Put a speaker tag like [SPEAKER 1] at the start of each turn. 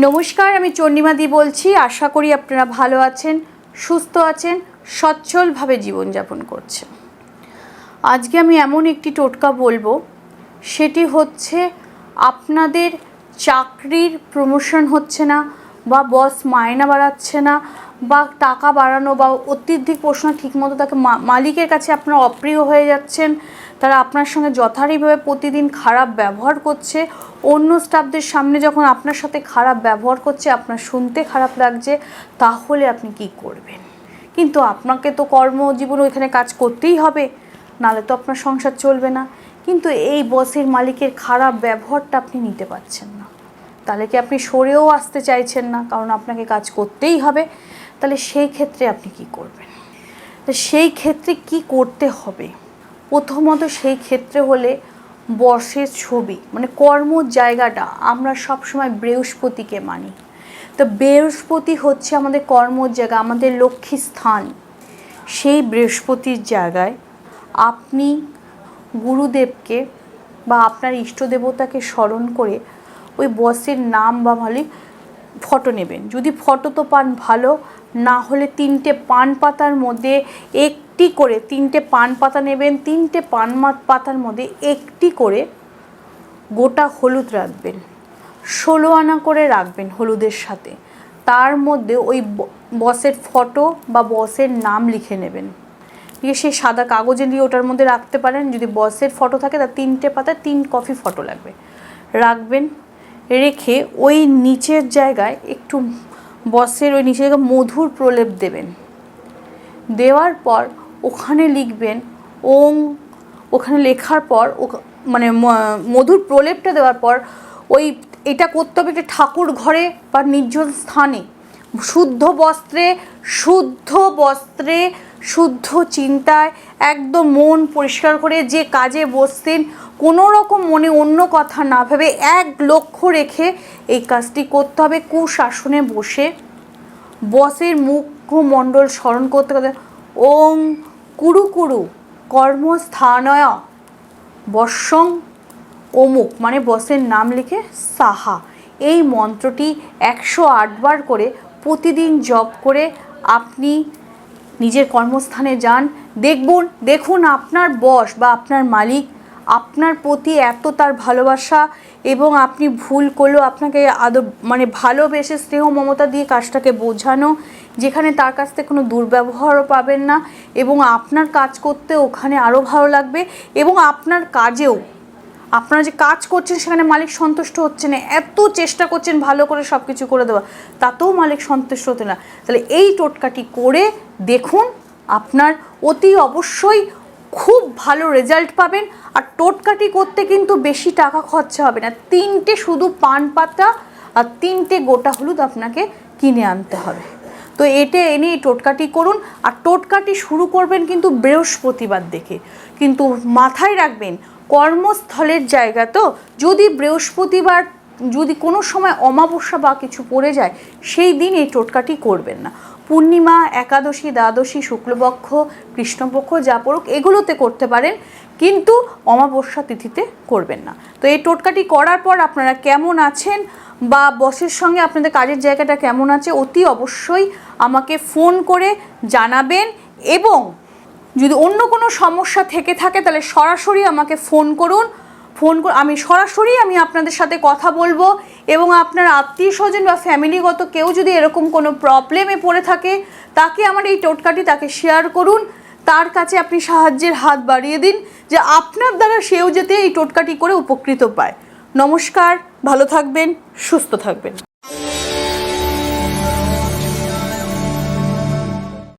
[SPEAKER 1] নমস্কার, আমি চন্ডিমাদি বলছি। আশা করি আপনারা ভালো আছেন, সুস্থ আছেন, সচ্ছলভাবে জীবনযাপন করছেন। আজকে আমি এমন একটি টোটকা বলবো, সেটি হচ্ছে আপনাদের চাকরির প্রমোশন হচ্ছে না, বা বস মাইনা বাড়াচ্ছে না, বা টাকা বাড়ানো বা অত্যধিক প্রশ্ন ঠিকমতো তাকে মালিকের কাছে আপনারা অপ্রিয় হয়ে যাচ্ছেন, তারা আপনার সঙ্গে যথারীতিভাবে প্রতিদিন খারাপ ব্যবহার করছে, অন্য স্টাফদের সামনে যখন আপনার সাথে খারাপ ব্যবহার করছে আপনার শুনতে খারাপ লাগছে, তাহলে আপনি কি করবেন? কিন্তু আপনাকে তো কর্মজীবন ওইখানে কাজ করতেই হবে, নাহলে তো আপনার সংসার চলবে না। কিন্তু এই বসের মালিকের খারাপ ব্যবহারটা আপনি নিতে পারছেন না, তাহলে কি আপনি সরেও আসতে চাইছেন না, কারণ আপনাকে কাজ করতেই হবে। তাহলে সেই ক্ষেত্রে আপনি কি করবেন? তো সেই ক্ষেত্রে কি করতে হবে? প্রথমত সেই ক্ষেত্রে হলে বসের ছবি, মানে কর্মর জায়গাটা আমরা সবসময় বৃহস্পতিকে মানি। তো বৃহস্পতি হচ্ছে আমাদের কর্মর জায়গা, আমাদের লক্ষ্মী স্থান। সেই বৃহস্পতির জায়গায় আপনি গুরুদেবকে বা আপনার ইষ্ট দেবতাকে স্মরণ করে ওই বসের নাম বা মালিক ফটো নেবেন। যদি ফটো তো পান ভালো, না হলে 3টে পান পাতার মধ্যে একটি করে 3টে পান পাতা নেবেন। 3টে পান পাতার মধ্যে একটি করে গোটা হলুদ রাখবেন, 16 আনা করে রাখবেন হলুদের সাথে। তার মধ্যে ওই বসের ফটো বা বসের নাম লিখে নেবেন। সেই সাদা কাগজে নিয়ে ওটার মধ্যে রাখতে পারেন। যদি বসের ফটো থাকে তার 3টে পাতায় 3 কপি ফটো লাগবে, রাখবেন। রেখে ওই নিচের জায়গায় একটু বসের ওই নিচের জায়গায় মধুর প্রলেপ দেবেন। দেওয়ার পর ওখানে লিখবেন ওং। ওখানে লেখার পর মানে মধুর প্রলেপটা দেওয়ার পর ওই এটা করতে হবে একটা ঠাকুর ঘরে বা নির্জন স্থানে, শুদ্ধ বস্ত্রে শুদ্ধ চিন্তায় একদম মন পরিষ্কার করে যে কাজে বসতেন, কোনো রকম মনে অন্য কথা না ভেবে এক লক্ষ্য রেখে এই কাজটি করতে হবে। কুশাসনে বসে বসের মুখমণ্ডল স্মরণ করতে করতে ওং কুরু কুরু কর্মস্থানয় বর্ষং অমুক, মানে বসের নাম লিখে সাহা, এই মন্ত্রটি 108 বার করে প্রতিদিন জপ করে আপনি নিজের কর্মস্থানে যান। দেখুন আপনার বস বা আপনার মালিক আপনার প্রতি এত তার ভালোবাসা, এবং আপনি ভুল করলেও আপনাকে মানে ভালোবেসে স্নেহ মমতা দিয়ে কাজটাকে বোঝানো, যেখানে তার কাছ থেকে কোনো দুর্ব্যবহারও পাবেন না, এবং আপনার কাজ করতে ওখানে আরও ভালো লাগবে। এবং আপনার কাজেও আপনারা যে কাজ করছেন সেখানে মালিক সন্তুষ্ট হচ্ছে না, এত চেষ্টা করছেন ভালো করে সব কিছু করে দেওয়া, তাতেও মালিক সন্তুষ্ট হতে না। তাহলে এই টোটকাটি করে দেখুন, আপনার অতি অবশ্যই খুব ভালো রেজাল্ট পাবেন। আর টোটকাটি করতে কিন্তু বেশি টাকা খরচা হবে না। 3টে শুধু পান পাতা আর 3টে গোটা হলুদ আপনাকে কিনে আনতে হবে। তো এটা এনে এই টোটকাটি করুন। আর টোটকাটি শুরু করবেন কিন্তু বৃহস্পতিবার দেখে। কিন্তু মাথায় রাখবেন, কর্মস্থলের জায়গা তো, যদি বৃহস্পতিবার যদি কোনো সময় অমাবস্যা বা কিছু পড়ে যায়, সেই দিন এই টোটকাটি করবেন না। পূর্ণিমা, একাদশী, দ্বাদশী, শুক্লপক্ষ, কৃষ্ণপক্ষ যা পড়ুক এগুলোতে করতে পারেন, কিন্তু অমাবস্যা তিথিতে করবেন না। তো এই টোটকাটি করার পর আপনারা কেমন আছেন বা বসের সঙ্গে আপনাদের কাজের জায়গাটা কেমন আছে, অতি অবশ্যই আমাকে ফোন করে জানাবেন। এবং যদি অন্য কোনো সমস্যা থেকে থাকে তাহলে সরাসরি আমাকে ফোন করুন। আমি সরাসরি আপনাদের সাথে কথা বলবো। এবং আপনার আত্মীয় স্বজন বা ফ্যামিলিগত কেউ যদি এরকম কোনো প্রবলেমে পড়ে থাকে, তাকে আমার এই টোটকাটি তাকে শেয়ার করুন। তার কাছে আপনি সাহায্যের হাত বাড়িয়ে দিন, যে আপনার দ্বারা সেও যাতে এই টোটকাটি করে উপকৃত পায়। নমস্কার, ভালো থাকবেন, সুস্থ থাকবেন।